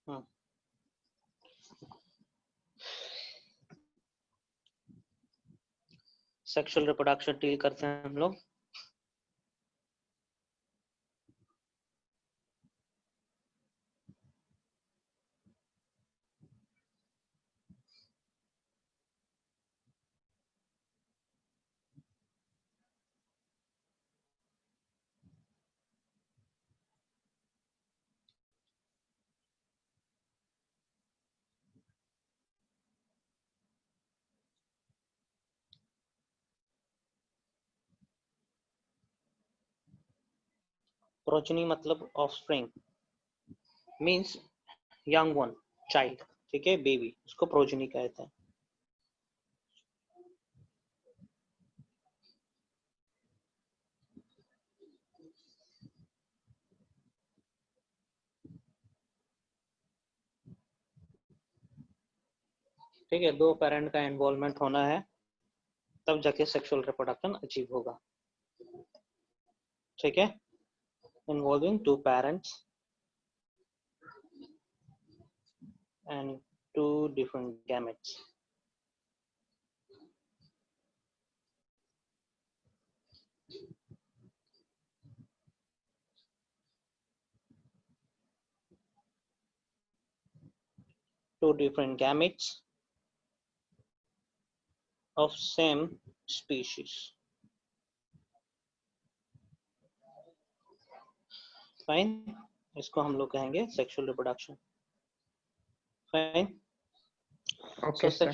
हाँ, sexual reproduction deal करते हैं हम लोग। प्रोजनी मतलब offspring, means young one, child, ठीक है, बेबी, उसको प्रोजनी कहते हैं। ठीक है, 2 पेरेंट का इन्वॉल्वमेंट होना है तब जाके सेक्सुअल रिप्रोडक्शन अचीव होगा। ठीक है, involving 2 parents and 2 different gametes. Two different gametes of same species. Fine, इसको हम लोग कहेंगे sexual reproduction. Fine. Okay sir.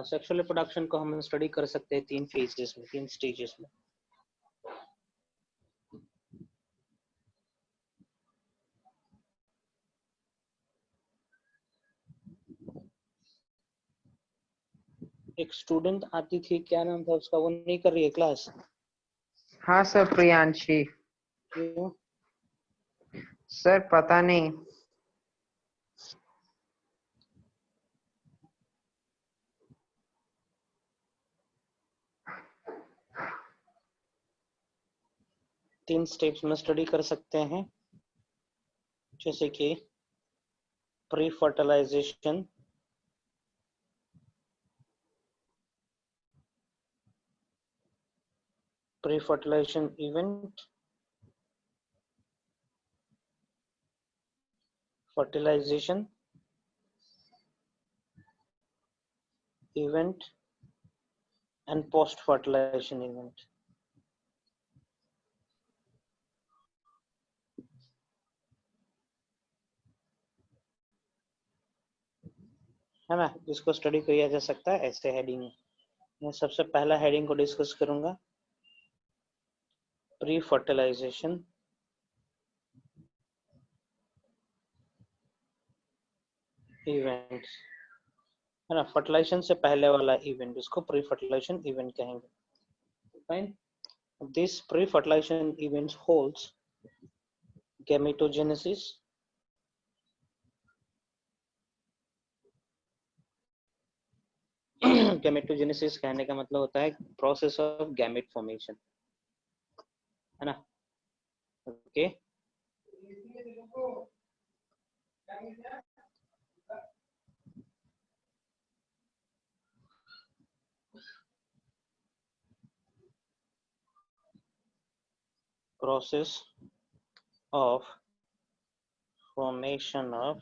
Sexual reproduction को हम स्टडी कर सकते हैं 3 फेजेस में, 3 स्टेजेस में। एक स्टूडेंट आती थी, क्या नाम था उसका, वो नहीं कर रही है क्लास? हाँ सर, प्रियांशी। क्यों? सर पता नहीं। तीन स्टेप्स में स्टडी कर सकते हैं, जैसे कि pre fertilization, pre-fertilization event, fertilization event and post-fertilization event. है ना, इसको स्टडी किया जा सकता है ऐसे हेडिंग में। मैं सबसे पहला हेडिंग को डिस्कस करूंगा, प्री फर्टिलाइजेशन इवेंट, है ना, फर्टिलाइजेशन से पहले वाला इवेंट, इसको प्री फर्टिलाइजेशन इवेंट कहेंगे। Fine. This pre fertilization event holds gametogenesis, gametogenesis कहने का मतलब होता है प्रोसेस ऑफ गैमेट फॉर्मेशन, है ना। Okay, process of formation of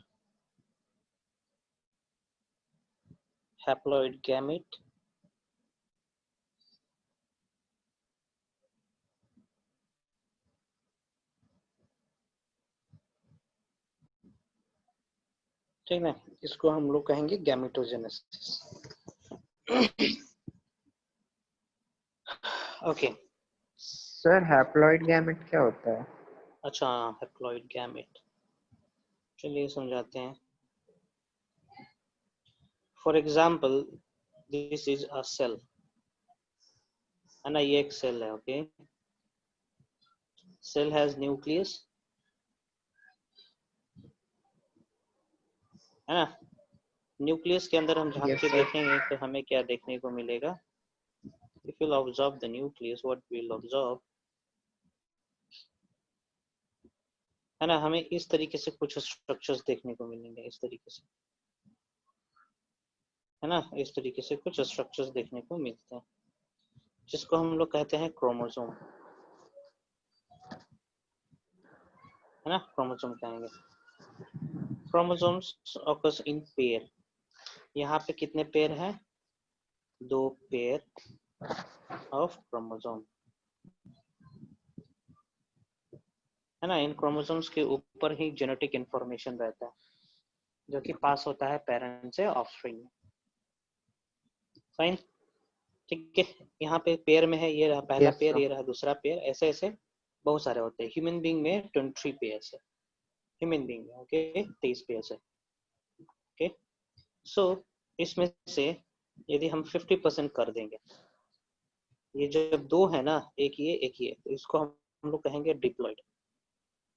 haploid gamete ठीक है, इसको हम लोग कहेंगे gametogenesis. Okay sir haploid gamete क्या होता है? अच्छा, हैप्लॉइड गैमेट, चलिए समझाते हैं। For example, this is a cell, है ना, ये एक सेल है। ओके, सेल हैज न्यूक्लियस, है ना। न्यूक्लियस के अंदर हम झांक के देखेंगे तो हमें क्या देखने को मिलेगा? If you'll observe the nucleus, what we'll observe, है ना, हमें इस तरीके से कुछ स्ट्रक्चर्स देखने को मिलेंगे, इस तरीके से, है ना, इस तरीके से कुछ स्ट्रक्चर्स देखने को मिलते हैं, जिसको हम लोग कहते हैं क्रोमोसोम, है ना, क्रोमोसोम कहेंगे। Chromosomes occurs in pair. यहाँ पे कितने पेयर हैं? 2 पेयर ऑफ क्रोमोसोम, है ना। इन क्रोमोसोम्स के ऊपर ही जेनेटिक इंफॉर्मेशन रहता है, जो कि पास होता है पेरेंट से ऑफस्प्रिंग में। फाइन, ठीक है। यहाँ पे पेयर में है, ये रहा पहला Yes, पेयर, sir. ये रहा दूसरा पेयर, ऐसे ऐसे बहुत सारे होते हैं। ह्यूमन बीइंग में 23 पेयर्स है, ह्यूमन बीइंग में, ओके, 23 पेयर्स है, ओके। सो इसमें से यदि हम 50% कर देंगे, ये जब 2 है ना, एक ये, तो इसको हम लोग कहेंगे डिप्लॉइड,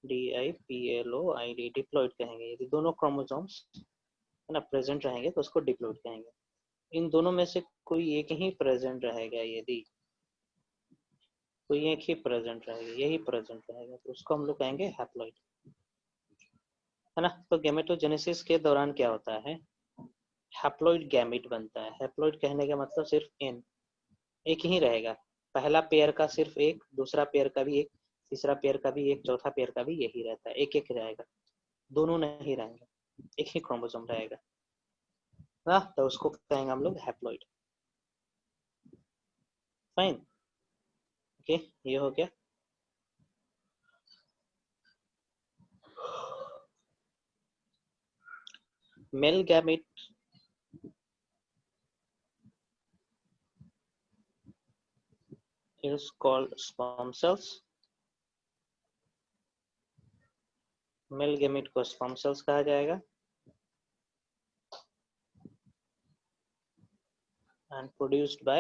DIPLOID, डिप्लॉइड कहेंगे। यदि दोनों क्रोमोसोम्स, है ना, प्रेजेंट रहेंगे तो उसको डिप्लॉइड कहेंगे। इन दोनों में से कोई एक ही प्रेजेंट रहेगा, यदि कोई एक ही प्रेजेंट रहेगा, यही प्रेजेंट रहेगा, तो उसको हम लोग कहेंगे हैप्लॉइड, है ना। तो गैमेटोजेनेसिस के दौरान क्या होता है? हैप्लॉइड गैमेट बनता है। हैप्लॉइड कहने का मतलब सिर्फ एन, एक ही रहेगा। पहला पेयर का सिर्फ एक, दूसरा पेयर का भी एक, तीसरा पेयर का भी एक, चौथा पेयर का भी यही रहता है, एक एक रहेगा, दोनों नहीं रहेंगे, एक ही क्रोमोसोम रहेगा ना, तो उसको कहेंगे हम लोग हैप्लॉइड। फाइन, ओके, ये हो गया। Male gamete is called sperm cells। Male gamete को स्पर्म सेल्स कहा जाएगा, and produced by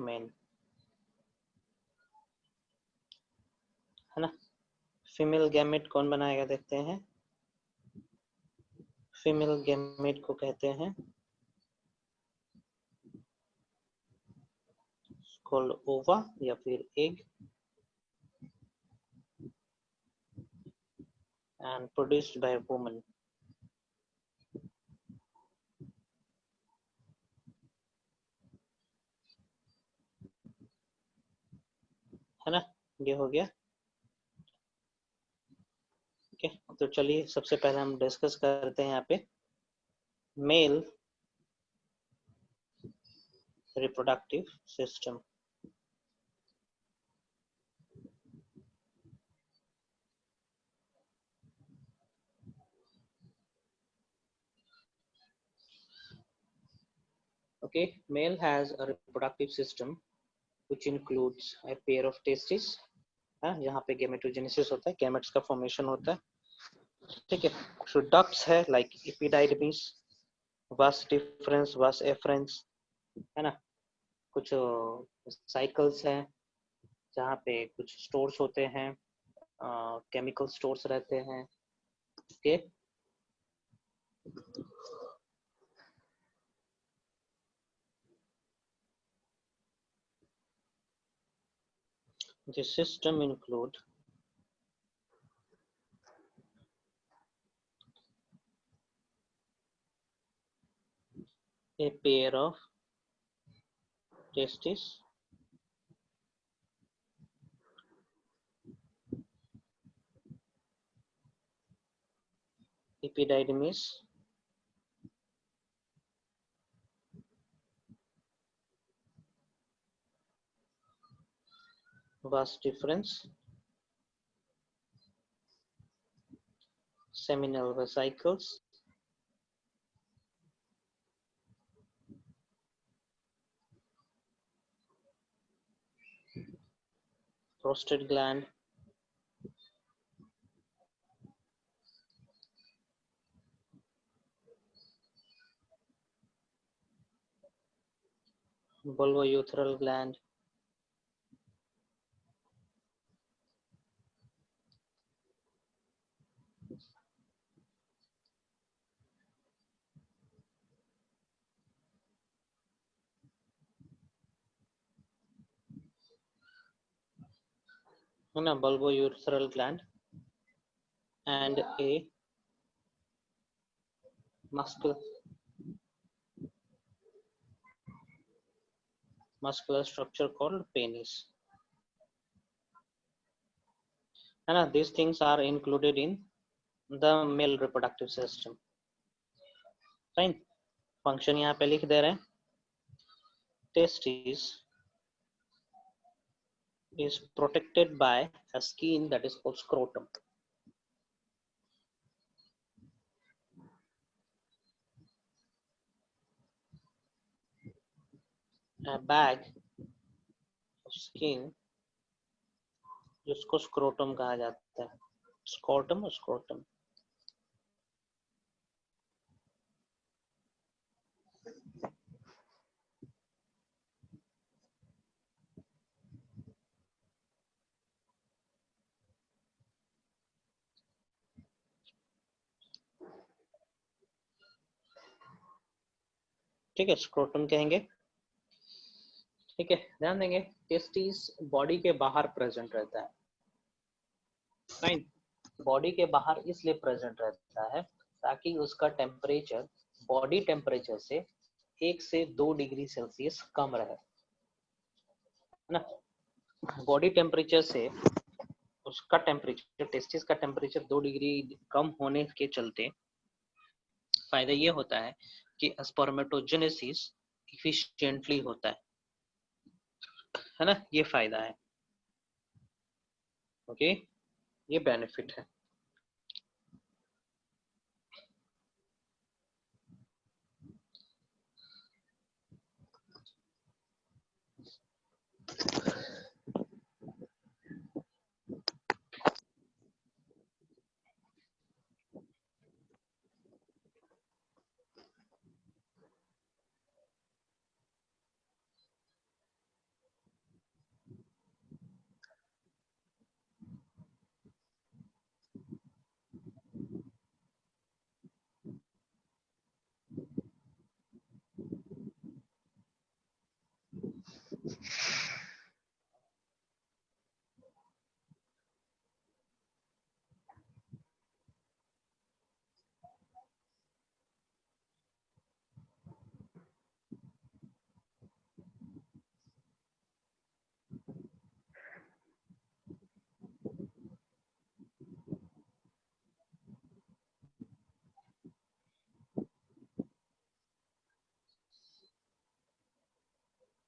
men, है ना। फीमेल गैमेट कौन बनाएगा, देखते हैं। फीमेल गैमेट को कहते हैं कॉल्ड ओवा या फिर egg, and produced by woman, है ना। ये हो गया, ओके। तो चलिए सबसे पहले हम डिस्कस करते हैं यहाँ पे male reproductive system. Okay, male has a reproductive system which includes a pair of testes, हाँ, यहाँ पे गेमेटोजेनेसिस होता है, गैमेट्स का फॉर्मेशन होता है, ठीक है। सो डक्ट्स है लाइक एपिडाइडमिस, वास डिफरेंस, वास एफरेंस, है ना। कुछ साइकिल्स हैं जहाँ पे कुछ स्टोर्स होते हैं, केमिकल स्टोर्स रहते हैं, okay. This system include a pair of testes, epididymis, vas deferens, seminal vesicles, prostate gland, bulbourethral gland, है ना, bulbourethral gland and a muscular structure called penis. है ना, these things are included in the male reproductive system. Fine, function यहाँ पे लिख दे रहे हैं. Testis is protected by a skin that is called scrotum. A bag of skin जिसको scrotum कहा जाता है. स्क्रोटम और स्क्रोटम. ठीक है, स्क्रोटम कहेंगे. ठीक है, ध्यान देंगे. टेस्टिस बॉडी के बाहर प्रेजेंट रहता है. फाइन, बॉडी के बाहर इसलिए प्रेजेंट रहता है ताकि उसका टेम्परेचर बॉडी टेम्परेचर से 1 से 2 डिग्री सेल्सियस कम रहे. है ना, बॉडी टेम्परेचर से उसका टेम्परेचर, टेस्टिस का टेम्परेचर 2 डिग्री कम होने के चलते फायदा ये होता है कि स्पर्मेटोजेनेसिस इफिशिएंटली होता है ना, ये फायदा है. ओके, ये बेनिफिट है.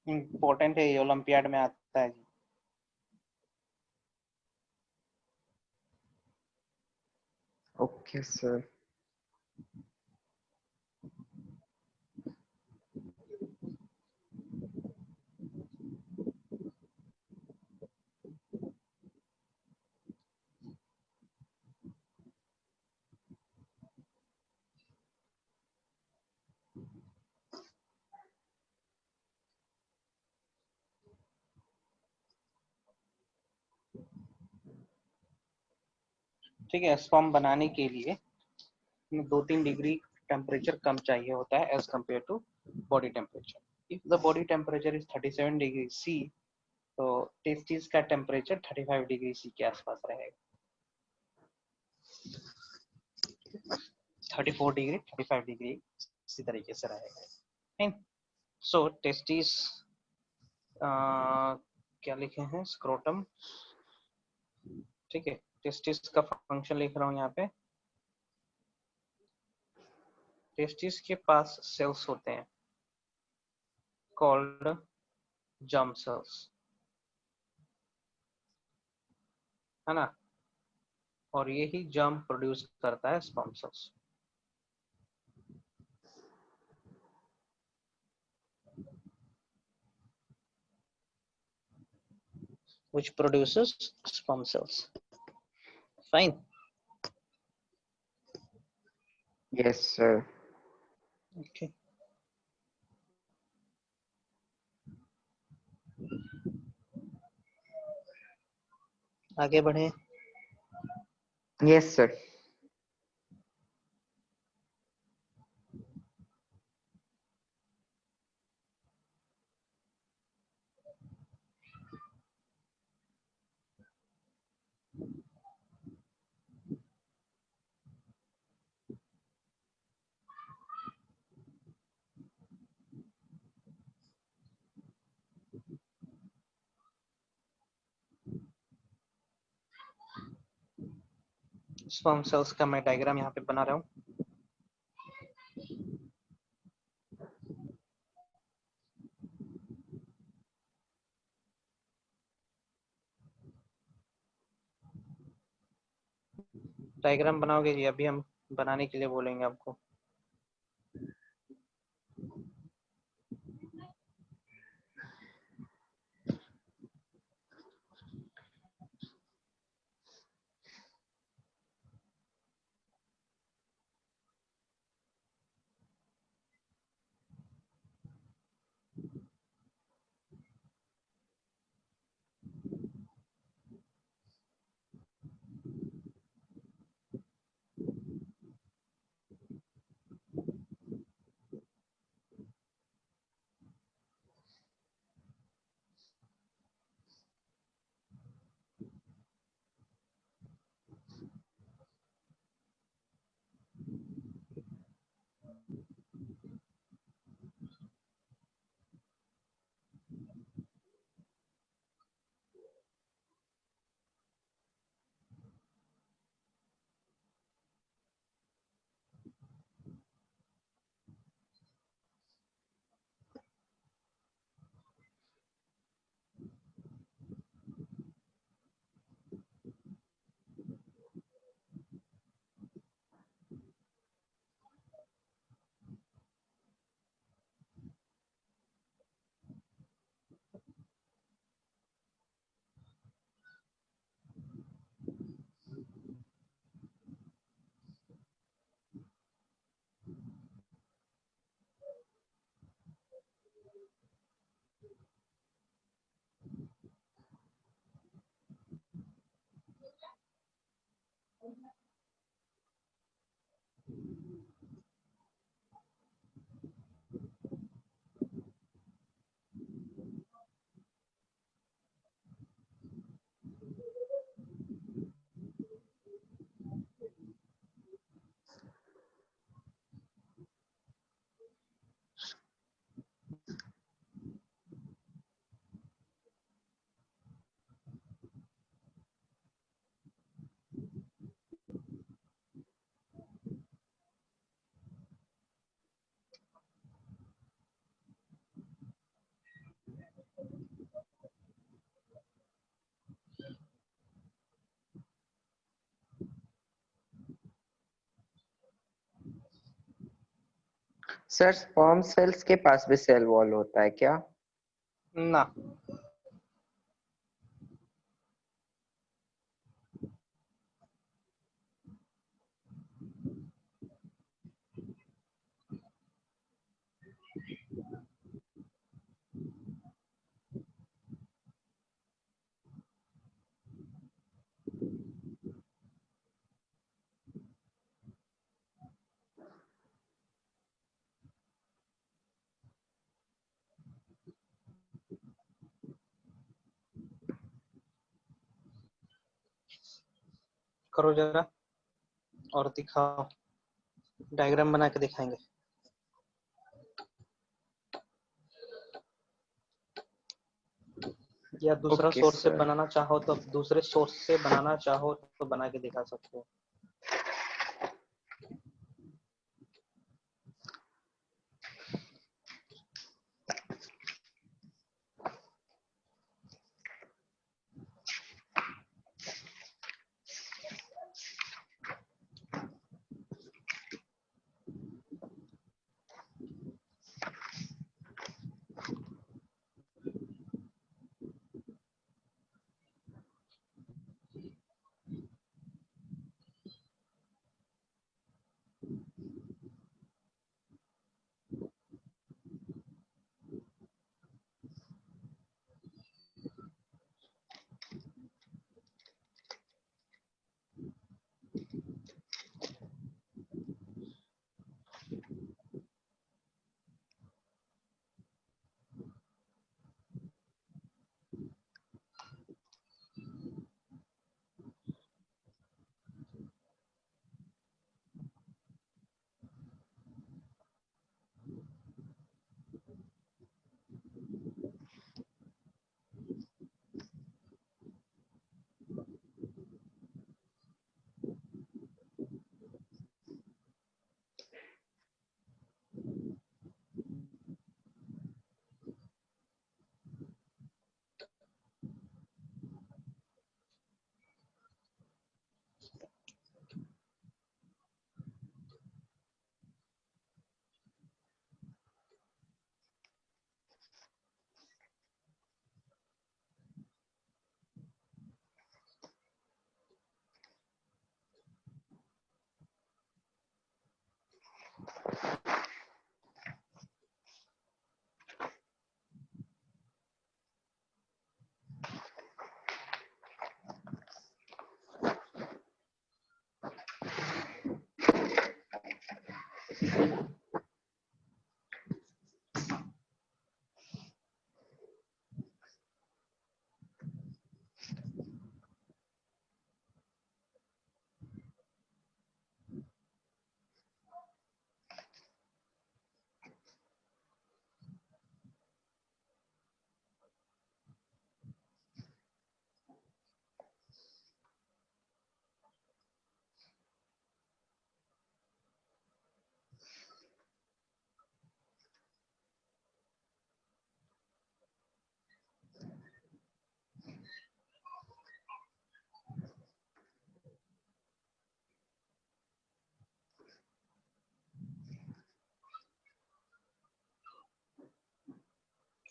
इम्पोर्टेंट है, ये ओलंपियाड में आता है. Okay sir. ठीक है, स्पर्म बनाने के लिए 2-3 डिग्री टेम्परेचर कम चाहिए होता है as compare to body temperature. If the body temperature is 37 degree C, तो टेस्टिस का टेम्परेचर 35 डिग्री सी के आसपास रहेगा. 34 डिग्री 35 डिग्री इसी तरीके से रहेगा. सो टेस्टिस क्या लिखे हैं, स्क्रोटम. ठीक है, टेस्टिस का फंक्शन लिख रहा हूँ यहाँ पे. टेस्टिस के पास सेल्स होते हैं कॉल्ड जर्म सेल्स, है ना, और यही जर्म प्रोड्यूस करता है sperm cells. which produces sperm cells. Fine. Yes sir. Okay. आगे बढ़े. Yes sir. स्पर्म सेल्स का मैं डायग्राम यहाँ पे बना रहा हूँ। डायग्राम बनाओगे जी, अभी हम बनाने के लिए बोलेंगे आपको। सर स्पर्म सेल्स के पास भी सेल वॉल होता है क्या? ना, करो जरा और दिखाओ, डायग्राम बना के दिखाएंगे। या दूसरा ओके सोर्स से सर। बनाना चाहो तो दूसरे सोर्स से बनाना चाहो तो बना के दिखा सकते हो।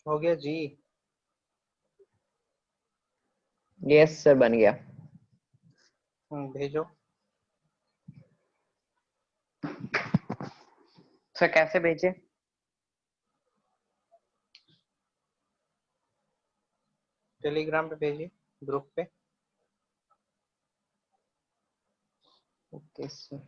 हो गया जी। यस सर, बन गया। भेजो। सर कैसे भेजे? टेलीग्राम पे भेजिए, ग्रुप पे। Okay sir.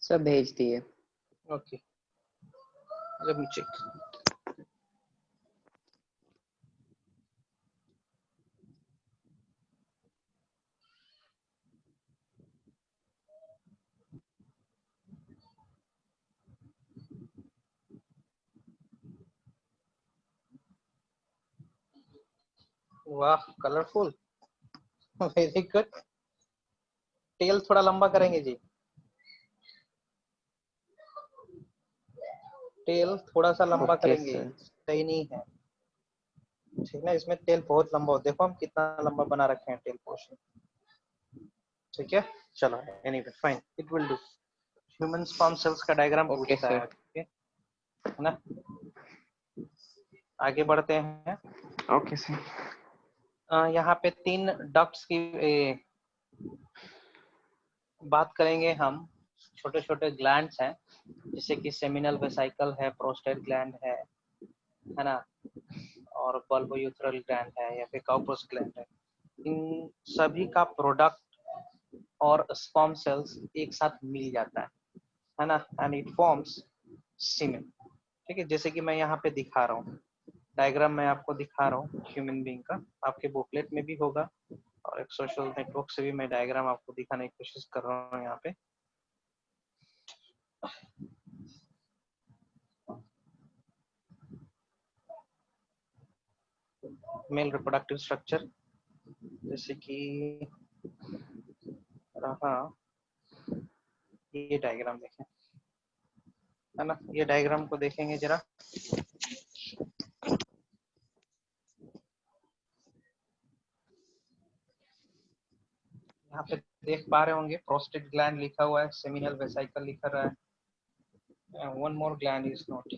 सब भेज दिए। Okay, let me check. वाह, कलरफुल, वेरी गुड। टेल थोड़ा लंबा करेंगे जी, टेल थोड़ा सा लंबा ओके करेंगे, सर। सही नहीं है ठीक ना, इसमें टेल बहुत लंबा हो, देखो हम कितना लंबा बना रखे हैं टेल पोर्शन। ठीक है, चलो anyway fine, it will do. Human sperm cells का डायग्राम ओके पूछता है, सर। ठीक है ना। आगे बढ़ते हैं। Okay sir. यहाँ पे 3 डक्ट्स की बात करेंगे हम। छोटे छोटे ग्लैंड्स हैं, जैसे कि सेमिनल वेसाइकल है, प्रोस्टेट ग्लैंड है ना, और बल्बोयूथरल ग्लैंड है या फिर काउपस ग्लैंड है। इन सभी का प्रोडक्ट और स्पर्म सेल्स एक साथ मिल जाता है ना, एंड इट फॉर्म्स सीमेन। ठीक है, जैसे कि मैं यहाँ पे दिखा रहा हूँ, डायग्राम मैं आपको दिखा रहा हूँ ह्यूमन बीइंग का, आपके बुकलेट में भी होगा, और एक सोशल नेटवर्क से भी मैं डायग्राम आपको दिखाने की कोशिश कर रहा हूँ यहाँ पे। मेल रिप्रोडक्टिव स्ट्रक्चर जैसे कि रहा, ये डायग्राम देखें, है ना, ये डायग्राम को देखेंगे जरा। यहाँ पे देख पा रहे होंगे प्रोस्टेट ग्लैंड लिखा हुआ है, सेमिनल वेसाइकल लिखा रहा है, one more gland is not.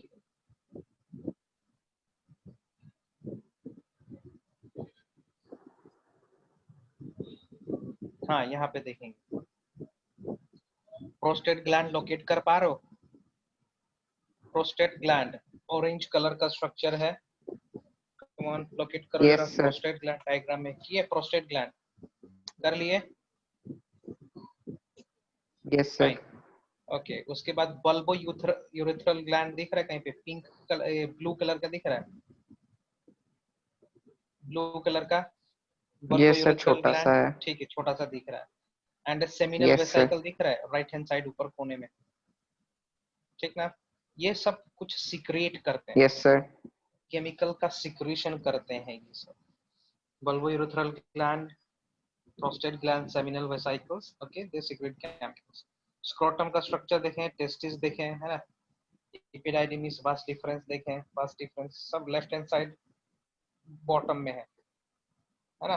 हाँ, यहाँ पे देखेंगे प्रोस्टेट ग्लैंड लोकेट कर पा रहे हो, प्रोस्टेट ग्लैंड ऑरेंज कलर का स्ट्रक्चर है, कम ऑन लोकेट करो जरा yes sir. Prostate gland. Diagram में किए प्रोस्टेट ग्लैंड, कर लिए, यस फाइन। सर। ओके उसके बाद बल्बो यूरेथ्रल ग्लैंड दिख रहा है कहीं पे, पिंक कलर ब्लू कलर का दिख रहा है, ब्लू कलर का ये बल्बो सर यूरेथ्रल छोटा सा ग्लैंड, है। ठीक है छोटा सा दिख रहा है। And seminal yes sir. Vesicle दिख रहा है राइट हैंड साइड ऊपर कोने में, ठीक ना। ये सब कुछ सीक्रेट करते हैं, यस सर। केमिकल का सिक्रेशन करते हैं ये सब। Bulbo urethral gland, prostate gland, seminal vesicles, okay दे सीक्रेट केमिकल्स। स्क्रोटम का स्ट्रक्चर देखें, टेस्टिस देखें, है ना, एपिडाइडिमिस वास डिफरेंस देखें, वास डिफरेंस सब लेफ्ट हैंड साइड बॉटम में है ना।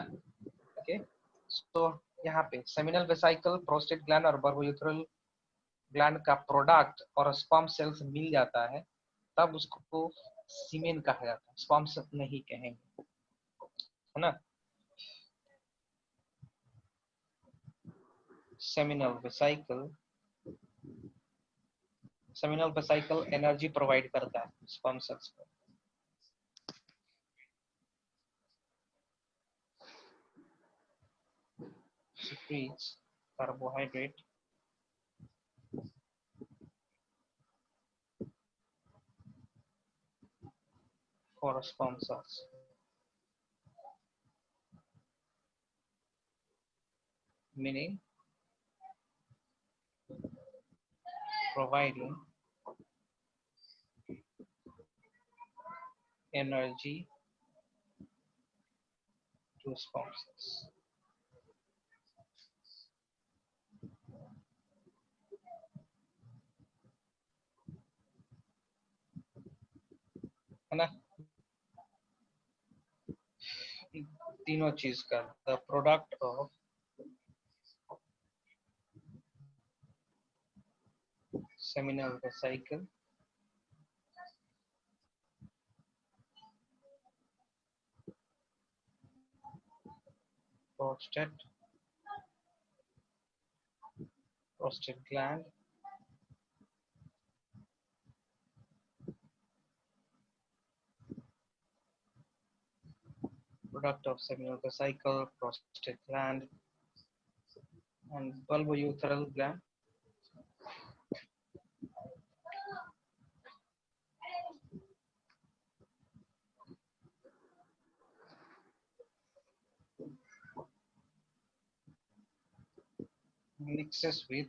ओके तो यहाँ पे सेमिनल वेसिकल, प्रोस्टेट ग्लैंड और बल्बोयूथ्रल ग्लैंड का प्रोडक्ट और स्पर्म सेल्स मिल जाता है, तब उसको सीमेन कहा जाता है, स्पर्म सेल नहीं कहेंगे, है ना। सेमिनल वेसिकल एनर्जी प्रोवाइड करता है स्पर्म सेल्स को। secretes carbohydrate for sperm cells, meaning providing energy to sperm cells. है ना, तीनों चीज का the product of seminal vesicle, prostate gland, product of seminal vesicle, prostate gland and bulbourethral gland. Mixes with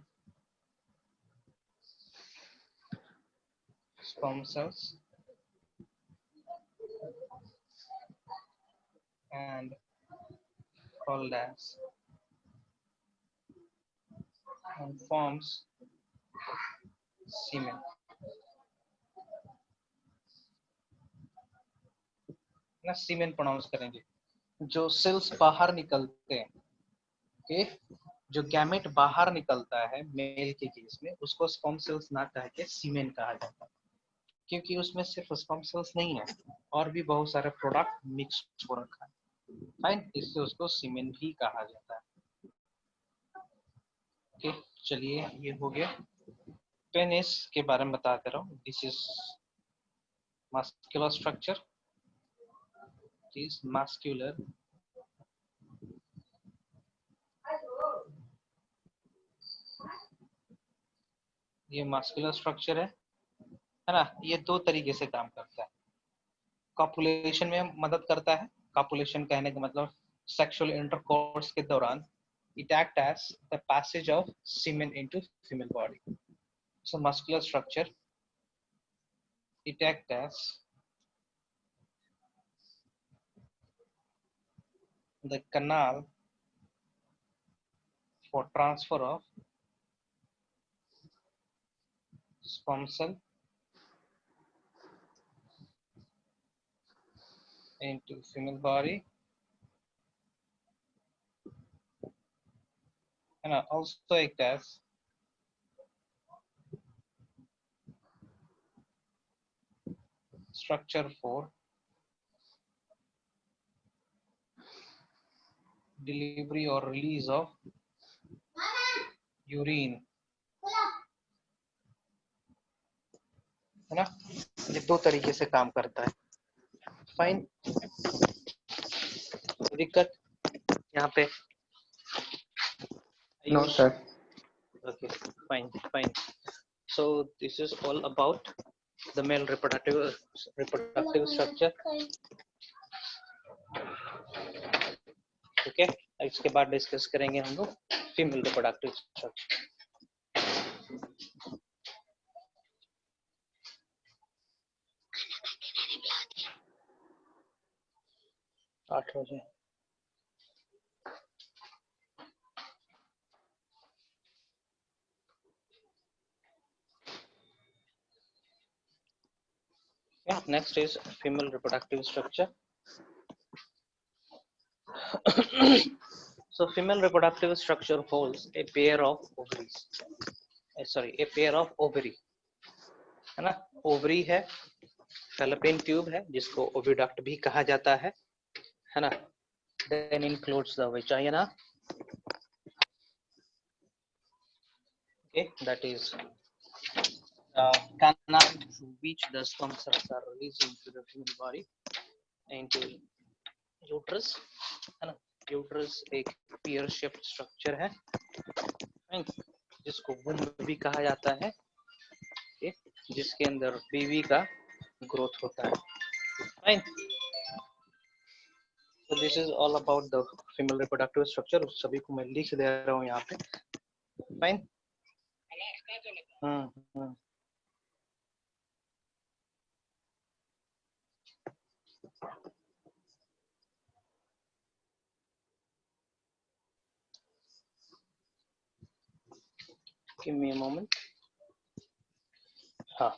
sperm cells and called as and forms semen. ना सीमेन pronounce करेंगे। जो sales बाहर निकलते हैं, ओके, जो गैमेट बाहर निकलता है मेल के केस में, उसको स्पर्म सेल्स ना कह के सीमेन कहा जाता है, क्योंकि उसमें सिर्फ स्पर्म सेल्स नहीं है और भी बहुत सारे प्रोडक्ट मिक्स हो रखा है, फाइन, इससे उसको सीमेन भी कहा जाता है। ओके चलिए ये हो गया। पेनिस के बारे में बताते रहो। This is muscular structure, this muscular ये मस्कुलर स्ट्रक्चर है ना। ये दो तरीके से काम करता है। कॉपुलेशन में मदद करता है, कॉपुलेशन कहने का मतलब सेक्सुअल इंटरकोर्स के दौरान it act as the passage of semen into female body. So muscular structure, it act as the canal for transfer of sperm cell into female body, and also act as structure for delivery or release of urine, है ना। ये दो तरीके से काम करता है, fine. दिक्कत यहाँ पे? No sir. Okay fine fine. So this is all about the male reproductive structure. ठीक है, इसके बाद डिस्कस करेंगे हम लोग फीमेल रिप्रोडक्टिव स्ट्रक्चर. 8 बजे. Yeah, next is female reproductive structure. So female reproductive structure holds a pair of ovaries. A pair of ovary. है ना, ओवरी है, फैलोपियन ट्यूब है जिसको ओविडक्ट भी कहा जाता है ना. Then includes the vagina. Okay, that is canal through which the sperm cells are released into the female body, into uterus. है ना, uterus एक pear shaped structure है जिसको womb भी कहा जाता है, जिसके अंदर बेबी का ग्रोथ होता है. Fine. So this is all about the female reproductive structure. सभी को मैं लिख दे रहा हूँ यहाँ पे. Fine. Give me a moment. हाँ.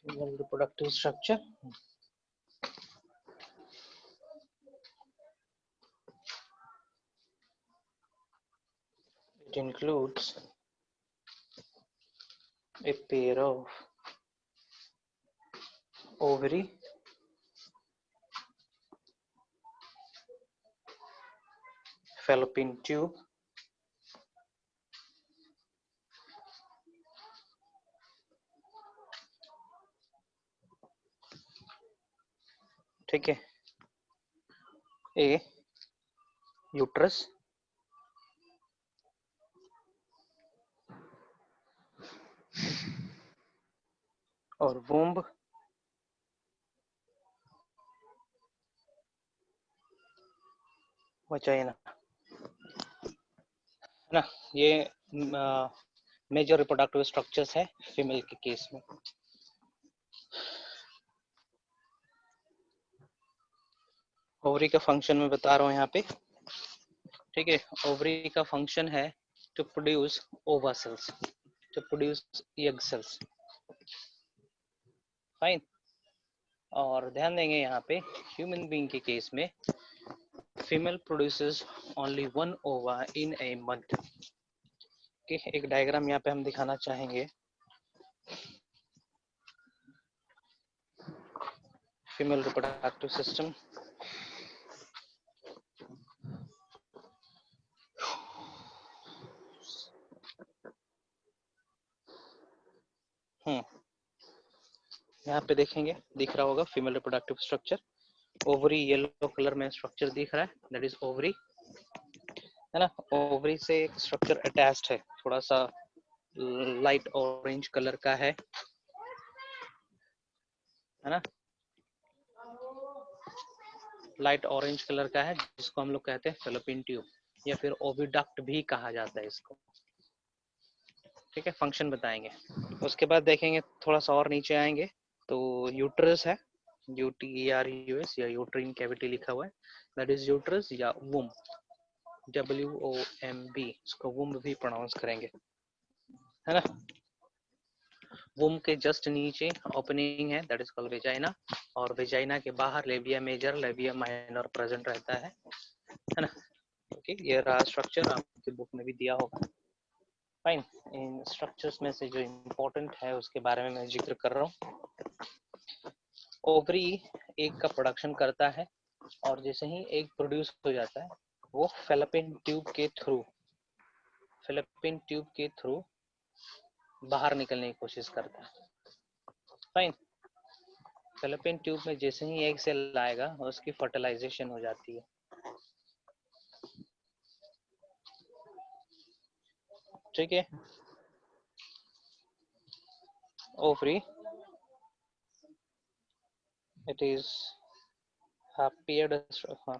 Female reproductive structure. It includes a pair of ovary, fallopian tube, ठीक है, a uterus, और womb, vagina. है ना, ये मेजर रिप्रोडक्टिव स्ट्रक्चर्स है फीमेल के केस में. ओवरी का फंक्शन मैं बता रहा हूँ यहाँ पे. ठीक है, ओवरी का फंक्शन है to produce ova cells, to produce egg cells. Fine. और ध्यान देंगे यहाँ पे ह्यूमन बीइंग के केस में female produces only 1 ova in a month. एक डायग्राम यहाँ पे हम दिखाना चाहेंगे. Female reproductive system. यहाँ पे देखेंगे, दिख रहा होगा female reproductive structure. Ovary yellow colour में स्ट्रक्चर दिख रहा है, दैट इज ओवरी, है ना. ओवरी से एक स्ट्रक्चर अटैच्ड है, थोड़ा सा लाइट ऑरेंज कलर का है ना, लाइट ऑरेंज कलर का है, जिसको हम लोग कहते हैं फैलोपियन ट्यूब या फिर ओविडक्ट भी कहा जाता है इसको. ठीक है, फंक्शन बताएंगे. उसके बाद देखेंगे, थोड़ा सा और नीचे आएंगे तो यूट्रस है, UTERUS या यूट्रीन कैविटी लिखा हुआ है, दैट इज यूट्रस या वुम, WOMB, इसको वुम भी प्रोनाउंस करेंगे, है ना. वुम के जस्ट नीचे ओपनिंग है, दैट इज कॉल्ड वेजाइना, और वेजाइना के बाहर labia major, labia minor present रहता है ना. ओके, ये रहा स्ट्रक्चर, आपकी बुक में भी दिया होगा. फाइन. इन स्ट्रक्चर्स में से जो इम्पोर्टेंट है उसके बारे में मैं जिक्र कर रहा हूँ. ओवरी एग का प्रोडक्शन करता है, और जैसे ही एग प्रोड्यूस हो जाता है वो फैलोपियन ट्यूब के थ्रू बाहर निकलने की कोशिश करता है. फाइन. फैलोपियन ट्यूब में जैसे ही एग सेल आएगा उसकी फर्टिलाइजेशन हो जाती है. ठीक है। ओवरी इट इज हैप्पियर, हाँ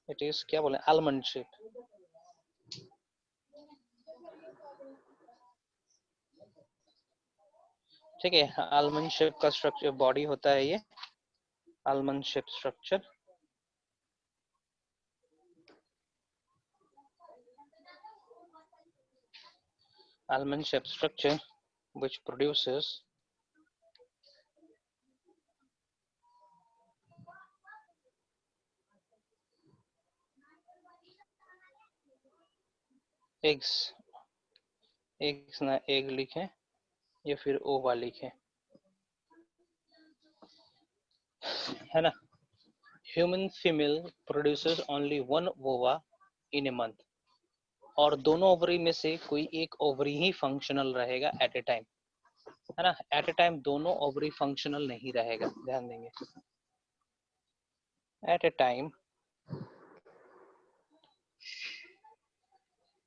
इट इज क्या बोले, आलमंड शेप। ठीक है, आलमंड शेप का स्ट्रक्चर बॉडी होता है ये, almond shape structure. Almond shaped structure which produces eggs, eggs ना egg लिखे या फिर ओवा लिखे, है ना। Human female produces only one ओवा इन ए मंथ, और दोनों ओवरी में से कोई एक ओवरी ही फंक्शनल रहेगा एट ए टाइम, है ना। एट ए टाइम दोनों ओवरी फंक्शनल नहीं रहेगा, ध्यान देंगे। At a time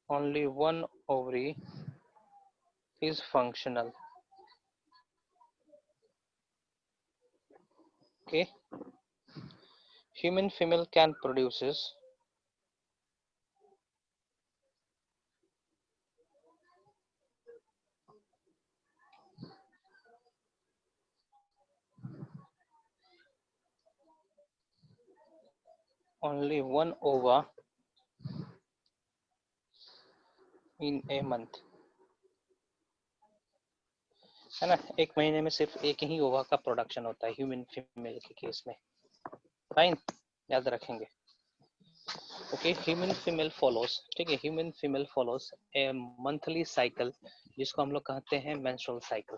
only one ovary is functional. Okay, human female can produces only one ova in a month, है ना। एक महीने में सिर्फ एक ही ओवा का प्रोडक्शन होता है ह्यूमन फीमेल के केस में। फाइन, याद रखेंगे। ओके, ह्यूमन फीमेल फॉलोस, ठीक है, ह्यूमन फीमेल फॉलोस ए मंथली साइकिल जिसको हम लोग कहते हैं मेंस्ट्रुअल साइकिल।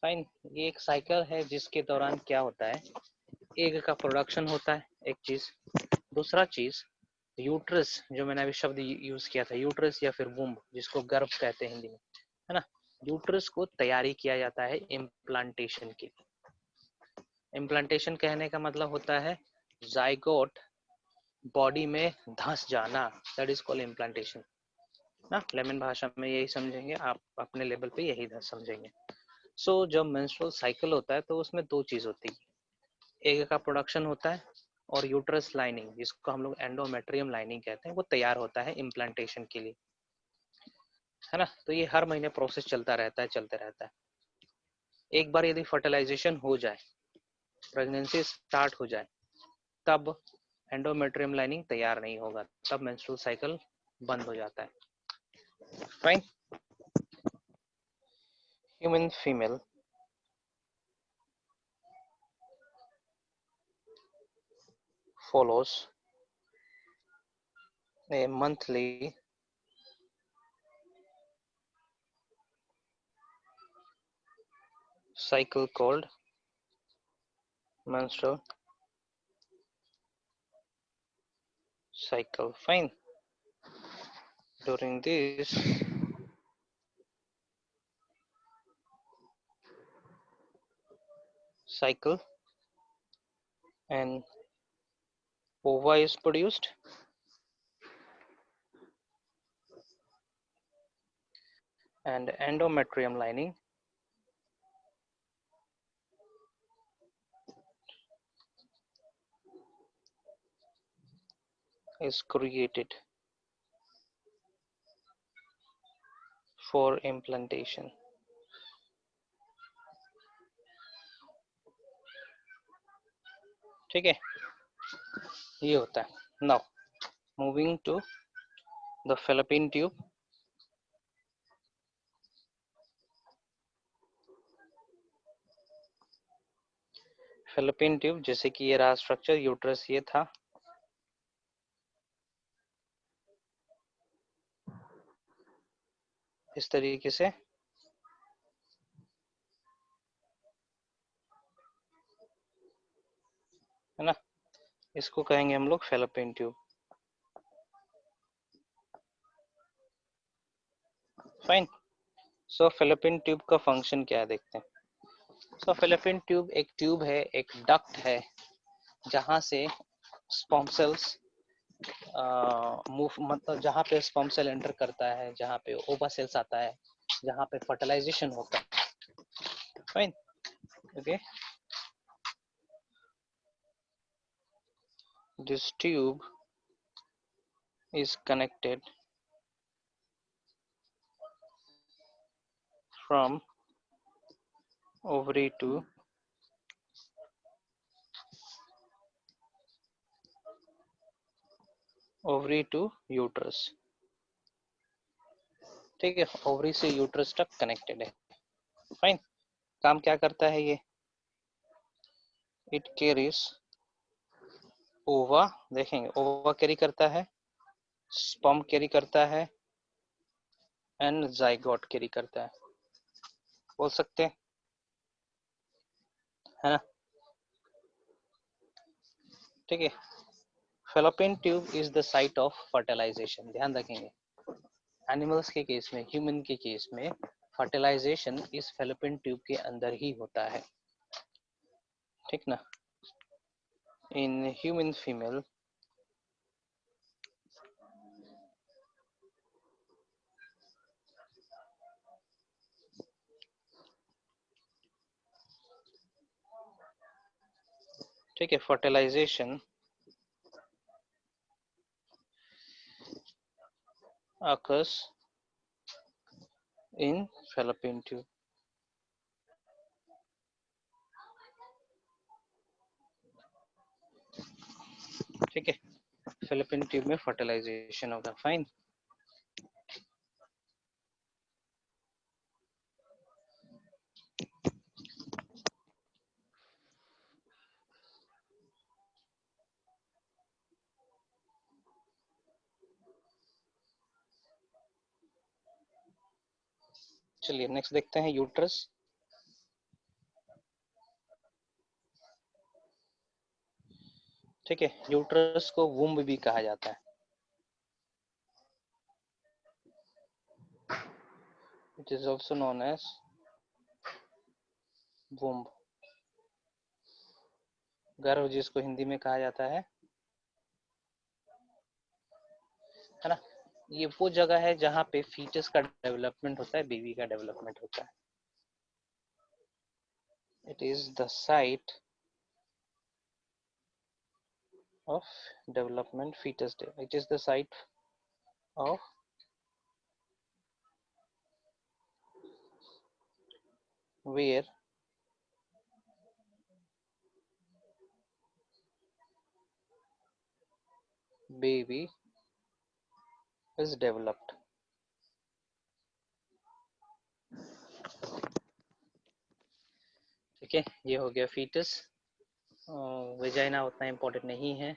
फाइन, ये एक साइकिल है जिसके दौरान क्या होता है, एग का प्रोडक्शन होता है, एक चीज। दूसरा चीज यूट्रस, जो मैंने अभी शब्द यूज किया था, यूट्रस या फिर वुम्ब जिसको गर्भ कहते हैं हिंदी में, है ना। यूट्रस को तैयारी किया जाता है इम्प्लांटेशन की। इम्प्लांटेशन कहने का मतलब होता है जाइगोट बॉडी में धंस जाना, दैट इज कॉल्ड इम्प्लांटेशन ना। लेमन भाषा में यही समझेंगे, आप अपने लेवल पे यही समझेंगे। सो जब मेंस्ट्रुअल साइकिल होता है तो उसमें दो चीज होती है, एग का प्रोडक्शन होता है और यूट्रस लाइनिंग जिसको हम लोग एंडोमेट्रियम लाइनिंग कहते हैं वो तैयार होता है इम्प्लांटेशन के लिए, है ना। तो ये हर महीने प्रोसेस चलता रहता है, चलते रहता है। एक बार यदि फर्टिलाइजेशन हो जाए, प्रेगनेंसी स्टार्ट हो जाए, तब एंडोमेट्रियम लाइनिंग तैयार नहीं होगा, तब मेंस्ट्रुअल साइकिल बंद हो जाता है। Fine, human female follows a monthly cycle called menstrual cycle. Fine. During this cycle, an ova is produced and endometrium lining is created for implantation. ठीक है, ये होता है। Now moving to the fallopian tube. fallopian tube जैसे कि ये रहा structure, uterus ये था, इस तरीके से, है ना। इसको कहेंगे हम लोग fallopian ट्यूब। फाइन, सो fallopian ट्यूब का फंक्शन क्या है देखते हैं। सो fallopian ट्यूब एक ट्यूब है, एक डक्ट है, जहां से स्पर्म सेल्स मूव मतलब जहाँ पे स्पर्म सेल एंटर करता है, जहाँ पे ओवा सेल्स आता है, जहाँ पे फर्टिलाइजेशन होता है. Fine. Okay. This tube is connected from ovary to uterus. ठीक है, ओवरी से यूट्रस तक कनेक्टेड है. फाइन. काम क्या करता है ये? इट कैरीज ओवा. देखेंगे, ओवा कैरी करता है, स्पर्म कैरी करता है, एंड जाइगोट कैरी करता है. बोल सकते हैं, है ना? ठीक है. Fallopian tube is the site of fertilization. ध्यान रखेंगे, एनिमल्स के केस में, ह्यूमन के केस में फर्टिलाइजेशन इस फेलोपियन ट्यूब के अंदर ही होता है. ठीक ना? इन ह्यूमन फीमेल ठीक है, fertilization occurs in fallopian tube. ठीक है, fallopian ट्यूब में फर्टिलाइजेशन होगा. फाइन. चलिए नेक्स्ट देखते हैं, यूट्रस. ठीक है, यूट्रस को वुम्ब भी कहा जाता है. It is also known as womb. गर्भ जिसको हिंदी में कहा जाता है ना? ये वो जगह है जहाँ पे फीटस का डेवलपमेंट होता है, बेबी का डेवलपमेंट होता है. It is the site of development fetus day. It is the site of where baby is developed. ठीक है, ये हो गया फीटस. वेजाइना उतना इम्पोर्टेंट नहीं है.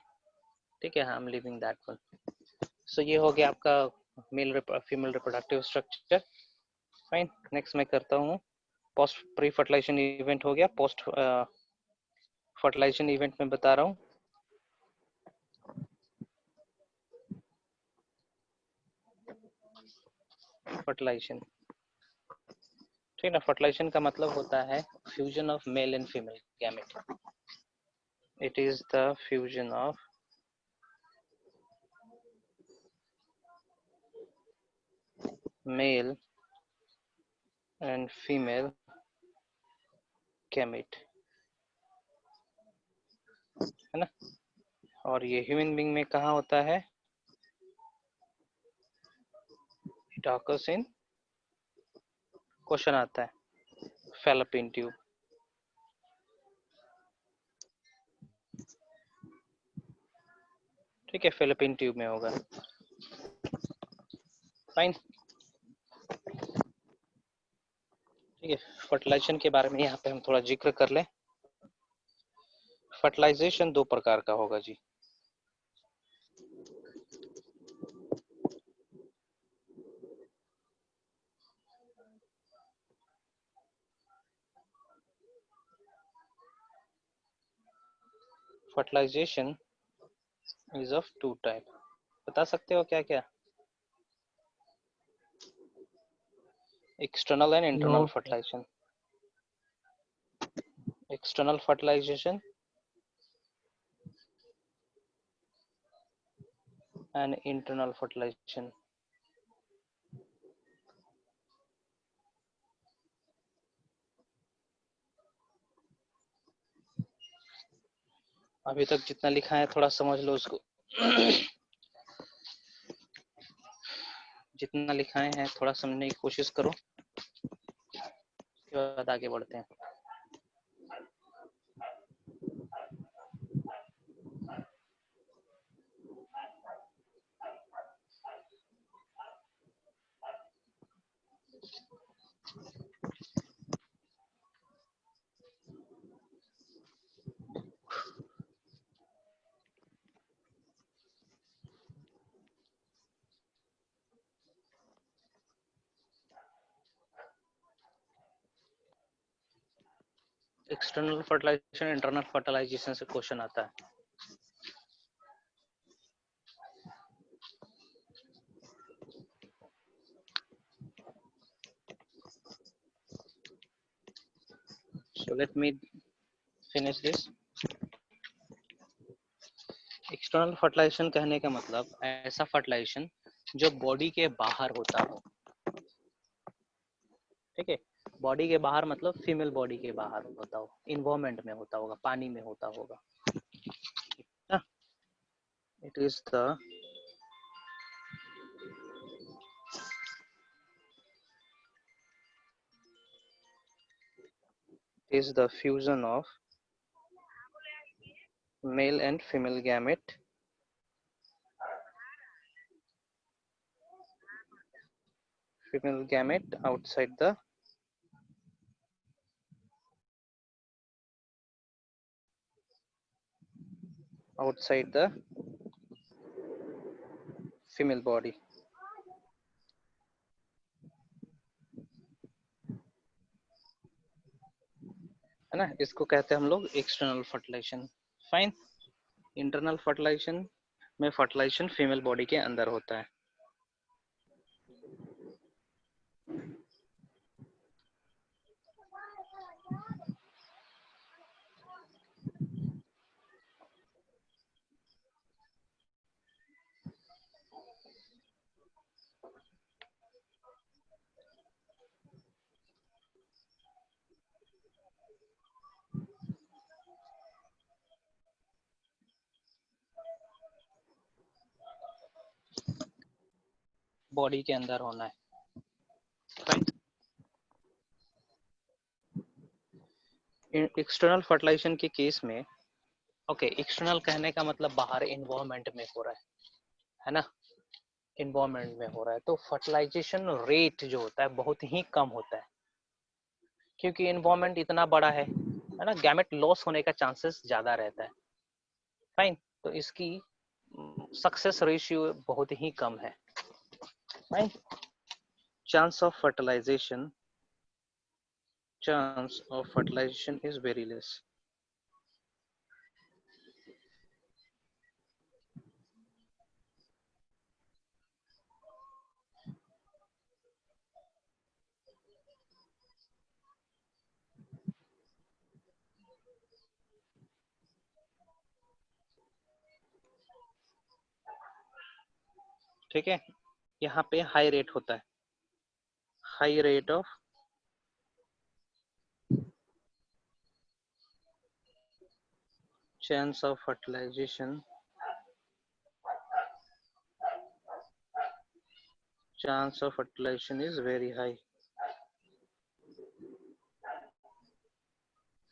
ठीक है, I am living that one. So ये हो गया आपका male female reproductive structure. Fine. Next मैं करता हूँ, पोस्ट प्री फर्टिलाइजेशन इवेंट हो गया. पोस्ट फर्टिलाइजेशन इवेंट में बता रहा हूँ. फर्टिलाइजेशन, ठीक है ना? फर्टिलाइजेशन का मतलब होता है fusion of male and female gamete. It is the fusion of male and female gamete, है ना? और ये ह्यूमन बीइंग में कहाँ होता है? इट ऑकर्स इन, क्वेश्चन आता है, फैलोपियन ट्यूब. ठीक है, फैलोपियन ट्यूब में होगा. फाइन. ठीक है, फर्टिलाइजेशन के बारे में यहाँ पे हम थोड़ा जिक्र कर लें. फर्टिलाइजेशन दो प्रकार का होगा जी. Fertilization is of two type. बता सकते हो क्या क्या? External and internal fertilization. External fertilization and internal fertilization. अभी तक जितना लिखा है थोड़ा समझ लो उसको। जितना लिखाए हैं थोड़ा समझने की कोशिश करो, उसके बाद आगे बढ़ते हैं। एक्सटर्नल फर्टिलाइजेशन, इंटरनल फर्टिलाइजेशन से क्वेश्चन आता है। So let me finish this. External fertilization कहने का मतलब ऐसा फर्टिलाइजेशन जो बॉडी के बाहर होता हो, ठीक है। बॉडी के बाहर मतलब फीमेल बॉडी के बाहर होता हो, इन्वायरमेंट में होता होगा, पानी में होता होगा। It is the fusion of male and female gamete outside the female body। है ना, इसको कहते हैं हम लोग external fertilization. Fine. Internal fertilization में फर्टिलाइजेशन फीमेल बॉडी के अंदर होता है। बॉडी के अंदर होना है। एक्सटर्नल फर्टिलाइजेशन के केस में ओके, एक्सटर्नल कहने का मतलब बाहर एनवायरनमेंट में हो रहा है ना, एनवायरनमेंट में हो रहा है, तो फर्टिलाइजेशन रेट जो होता है बहुत ही कम होता है, क्योंकि एनवायरनमेंट इतना बड़ा है ना, गैमेट लॉस होने का चांसेस ज्यादा रहता है। फाइन। तो इसकी सक्सेस रेशियो बहुत ही कम है। Fine. Chance of fertilization is very less. ठीक है, यहाँ पे हाई रेट होता है, high rate of chance of fertilization is very high,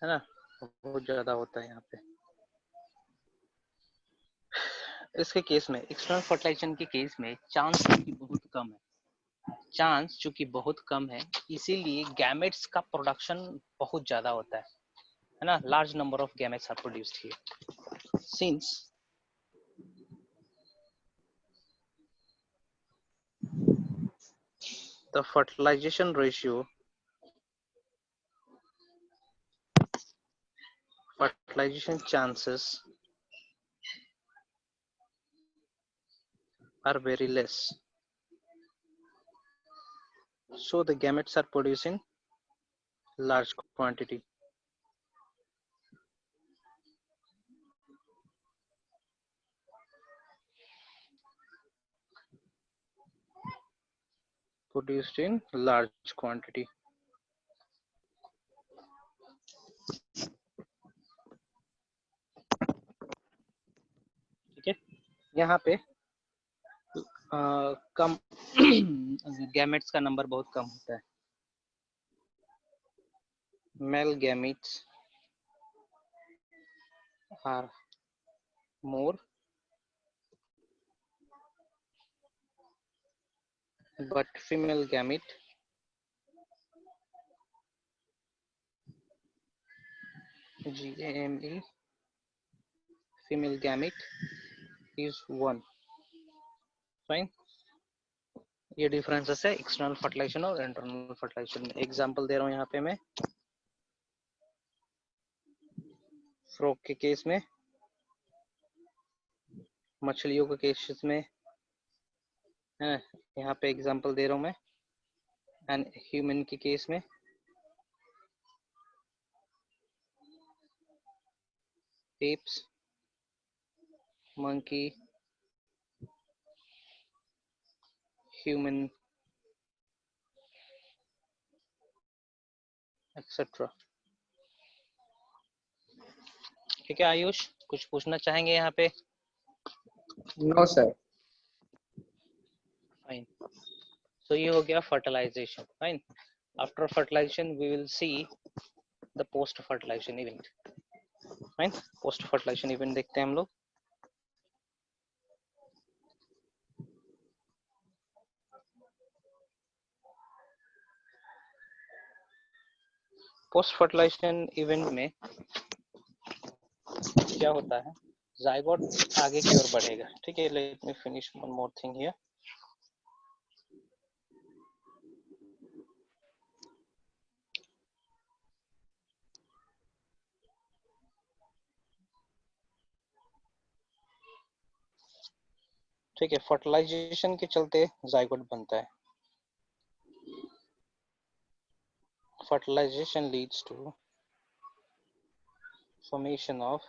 है ना, बहुत ज्यादा होता है यहाँ पे। इसके केस में, एक्सटर्नल फर्टिलाइजेशन के केस में चांस चूंकि बहुत कम है, इसीलिए गैमेट्स का प्रोडक्शन बहुत ज्यादा होता है ना, large number of gametes are produced here since the fertilization chances are very less, so the gametes are producing large quantity। produced in large quantity. ठीक है, यहाँ पे कम गैमेट्स का नंबर बहुत कम होता है. Male gametes are more, but female gamete GAME female gamete is 1. Fine. ये differences है एक्सटर्नल फर्टिलाइजेशन और इंटरनल फर्टिलाइजेशन में. एग्जांपल दे रहा हूँ यहाँ पे मैं. फ्रॉग के केस में, मछलियों के केसेस में है, यहाँ पे एग्जांपल दे रहा हूँ मैं. एंड ह्यूमन के केस में एप्स, मंकी, ह्यूमन एक्सेट्रा. ठीक है आयुष, कुछ पूछना चाहेंगे यहाँ पे? No sir. फाइन. सो ये हो गया fertilization. Fine. After fertilization we will see the post fertilization event. Fine. Post fertilization event देखते हैं हम लोग. पोस्ट फर्टिलाइजेशन इवेंट में क्या होता है, जाइगोट आगे की ओर बढ़ेगा. ठीक है, let me finish one more thing here. ठीक है, फर्टिलाइजेशन के चलते जाइगोट बनता है. Fertilization leads to formation of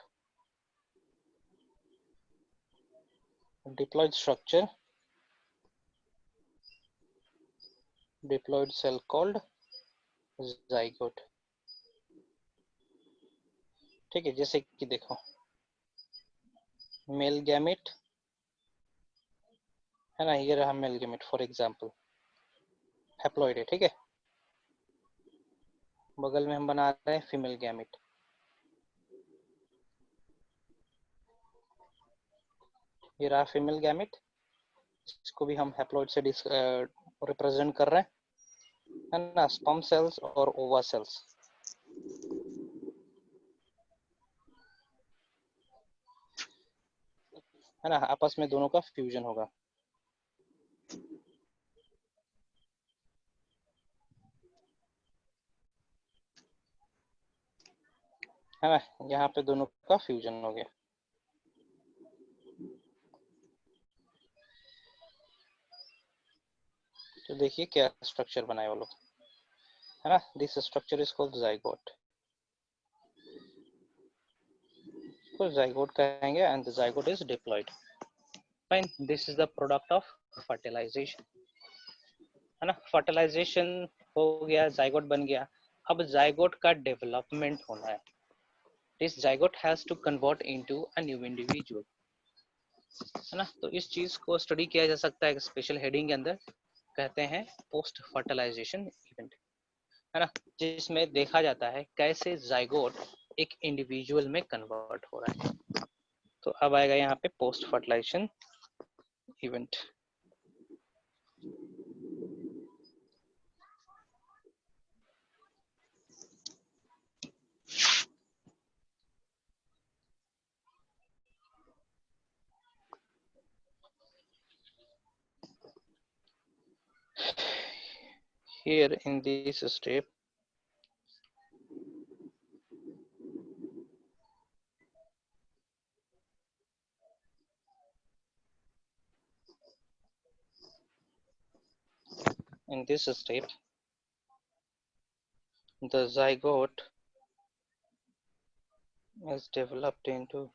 diploid structure, diploid cell called zygote. ठीक है, जैसे कि देखो मेल गैमेट है ना, ये रहा male gamete for example, haploid है. ठीक है, बगल में हम बना रहे हैं फीमेल गैमेट. ये रहा फीमेल गैमेट, इसको भी हम हैप्लॉइड से रिप्रेजेंट कर रहे हैं, है ना. स्पर्म सेल्स और ओवा सेल्स. है ना, आपस में दोनों का फ्यूजन होगा. है ना, यहाँ पे दोनों का फ्यूजन हो गया. तो देखिए क्या स्ट्रक्चर बनाए वो लोग, है ना. This structure is called zygote. को जाइगोट कहेंगे and the zygote is diploid. Fine. This is the product of fertilization, है ना. फर्टिलाइजेशन हो गया, जाइगोट बन गया. अब जाइगोट का डेवलपमेंट होना है. This zygote has to convert into a new individual, है ना. तो इस चीज को स्टडी किया जा सकता है स्पेशल हेडिंग के अंदर, कहते हैं पोस्ट फर्टिलाइजेशन इवेंट, है ना, जिसमें देखा जाता है कैसे जाइगोट एक इंडिविजुअल में कन्वर्ट हो रहा है. तो अब आएगा यहाँ पे post fertilization event. Here in this step, the zygote is developed into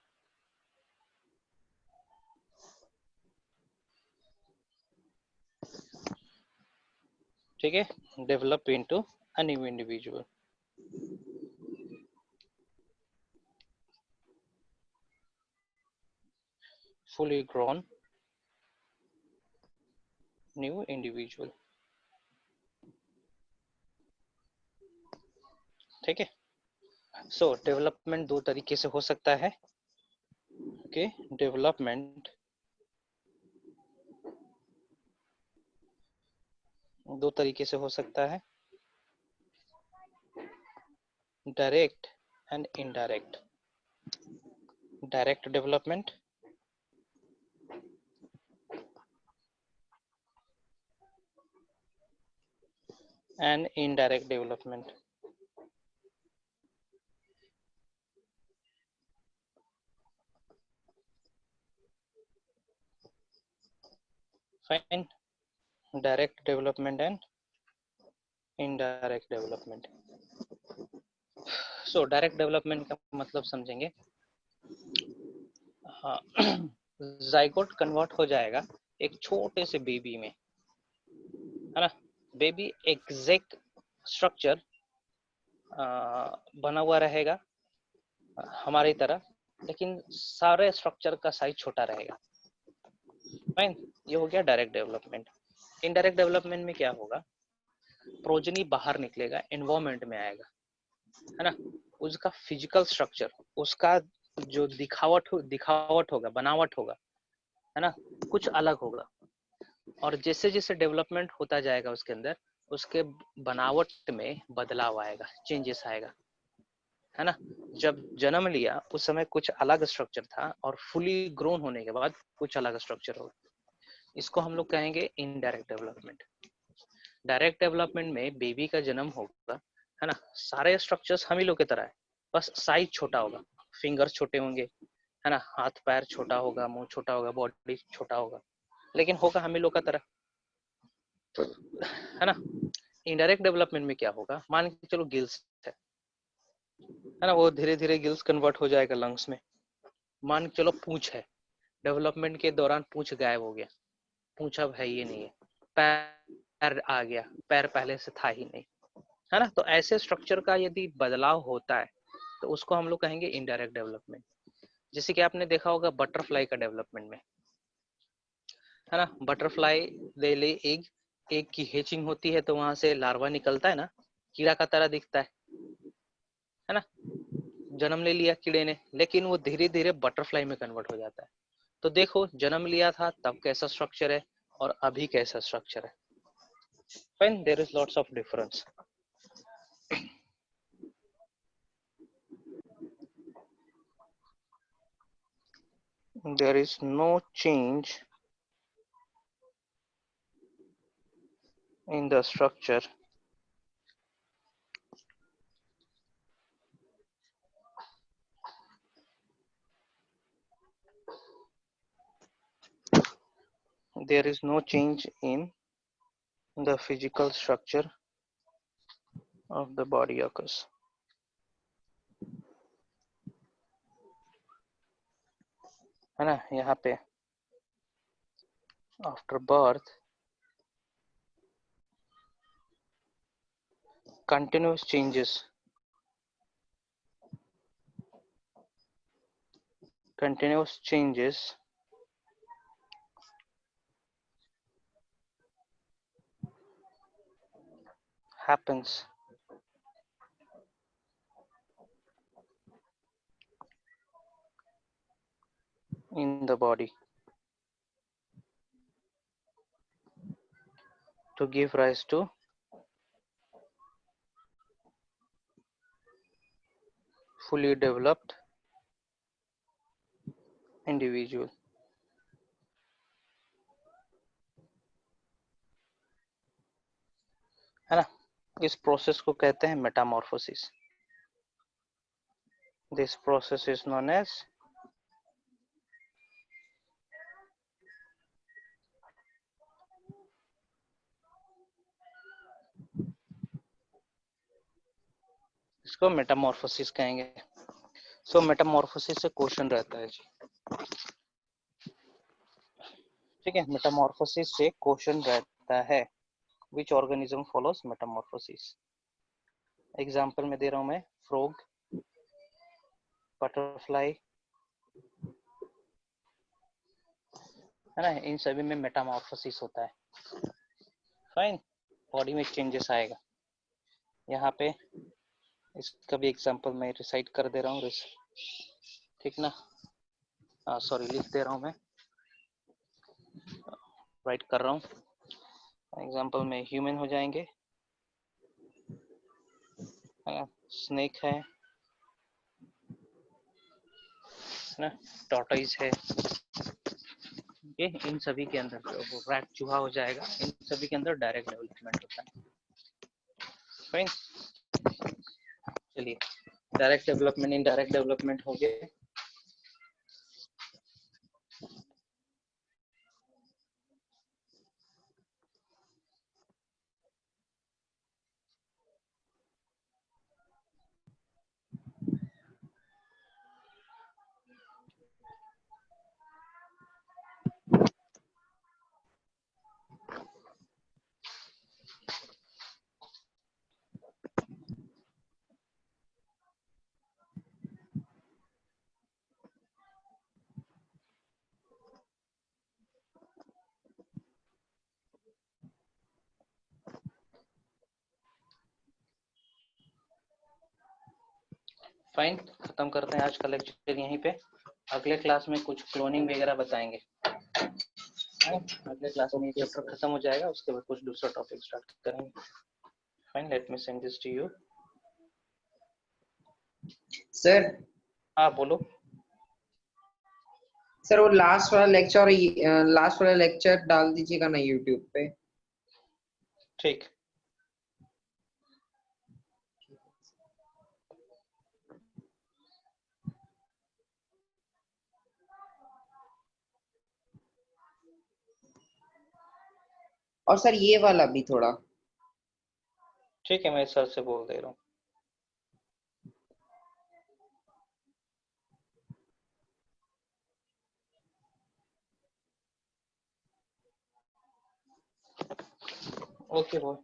ठीक है, develop into a new individual. fully grown new individual। ठीक है, सो डेवलपमेंट दो तरीके से हो सकता है। ओके, डेवलपमेंट दो तरीके से हो सकता है, direct and indirect. Direct development and indirect development। Fine, direct development and indirect development। So direct development का मतलब समझेंगे, हाँ, जाइगोट कन्वर्ट हो जाएगा एक छोटे से बेबी में, है ना। बेबी एग्जैक्ट स्ट्रक्चर बना हुआ रहेगा हमारी तरह, लेकिन सारे स्ट्रक्चर का साइज छोटा रहेगा। फाइन, ये हो गया डायरेक्ट डेवलपमेंट। इनडायरेक्ट डेवलपमेंट में क्या होगा, प्रोजनी बाहर निकलेगा, एनवायरमेंट में आएगा, है ना। उसका फिजिकल स्ट्रक्चर, उसका जो दिखावट होगा, बनावट होगा, है ना, कुछ अलग होगा। और जैसे जैसे डेवलपमेंट होता जाएगा उसके अंदर, उसके बनावट में बदलाव आएगा, चेंजेस आएगा, है ना। जब जन्म लिया उस समय कुछ अलग स्ट्रक्चर था, और फुली ग्रोन होने के बाद कुछ अलग स्ट्रक्चर होगा। इसको हम लोग कहेंगे इनडायरेक्ट डेवलपमेंट। डायरेक्ट डेवलपमेंट में बेबी का जन्म होगा, है ना, सारे स्ट्रक्चर्स हम ही लोग की तरह है, बस साइज छोटा होगा, फिंगर्स छोटे होंगे, है ना, हाथ पैर छोटा होगा, मुंह छोटा होगा, बॉडी छोटा होगा, लेकिन होगा हम ही लोग का तरह, है ना। इनडायरेक्ट डेवलपमेंट में क्या होगा, मान के चलो गिल्स है ना, वो धीरे धीरे गिल्स कन्वर्ट हो जाएगा लंग्स में। मान के चलो पूंछ है, डेवलपमेंट के दौरान पूंछ गायब हो गया, पूंछ अब है ही नहीं है, पैर आ गया, पैर पहले से था ही नहीं, है ना। तो ऐसे स्ट्रक्चर का यदि बदलाव होता है तो उसको हम लोग कहेंगे इनडायरेक्ट डेवलपमेंट। जैसे कि आपने देखा होगा बटरफ्लाई का डेवलपमेंट में, है ना, बटरफ्लाई दे ले एग की हेचिंग होती है, तो वहां से लार्वा निकलता है ना, कीड़ा का तरह दिखता है ना। जन्म ले लिया कीड़े ने, लेकिन वो धीरे धीरे बटरफ्लाई में कन्वर्ट हो जाता है। तो देखो, जन्म लिया था तब कैसा स्ट्रक्चर है और अभी कैसा स्ट्रक्चर है। Fine, there is lots of difference. There is no change in the structure there is no change in the physical structure of the body occurs। है ना, यहाँ पे after birth continuous changes happens in the body to give rise to fully developed individual। है ना, इस process को कहते हैं metamorphosis. This process is known as इसको मेटामॉर्फोसिस कहेंगे। सो मेटामॉर्फोसिस से क्वेश्चन रहता है जी, ठीक है, मेटामॉर्फोसिस से क्वेश्चन रहता है, which organism follows Metamorphosis. Example में दे रहा हूं मैं, फ्रॉग, बटरफ्लाई, है ना, इन सभी में मेटामॉर्फोसिस होता है। फाइन, बॉडी में चेंजेस आएगा। यहाँ पे इसका भी एग्जाम्पल मैं रिसाइट कर दे रहा हूँ, ठीक ना, सॉरी लिख दे रहा हूँ मैं, राइट कर रहा हूँ। एग्जाम्पल में ह्यूमन हो जाएंगे, स्नेक है ना, टॉर्टोइज है, ये इन सभी के अंदर वो रैट चूहा हो जाएगा, इन सभी के अंदर डायरेक्ट डेवलपमेंट होता है। फाइन, चलिए डायरेक्ट डेवलपमेंट, इनडायरेक्ट डेवलपमेंट हो गए। फाइन, खत्म करते हैं आज का लेक्चर यहीं पे। अगले क्लास में कुछ क्लोनिंग वगैरह बताएंगे। अगले क्लास में ये चैप्टर खत्म हो जाएगा, उसके बाद कुछ दूसरा टॉपिक स्टार्ट करेंगे। Fine, let me send this to you. Sir हाँ बोलो। सर वो लास्ट वाला लेक्चर डाल दीजिएगा ना यूट्यूब पे। ठीक। और सर ये वाला भी थोड़ा। ठीक है, मैं सर से बोल दे रहा हूँ। ओके बोल।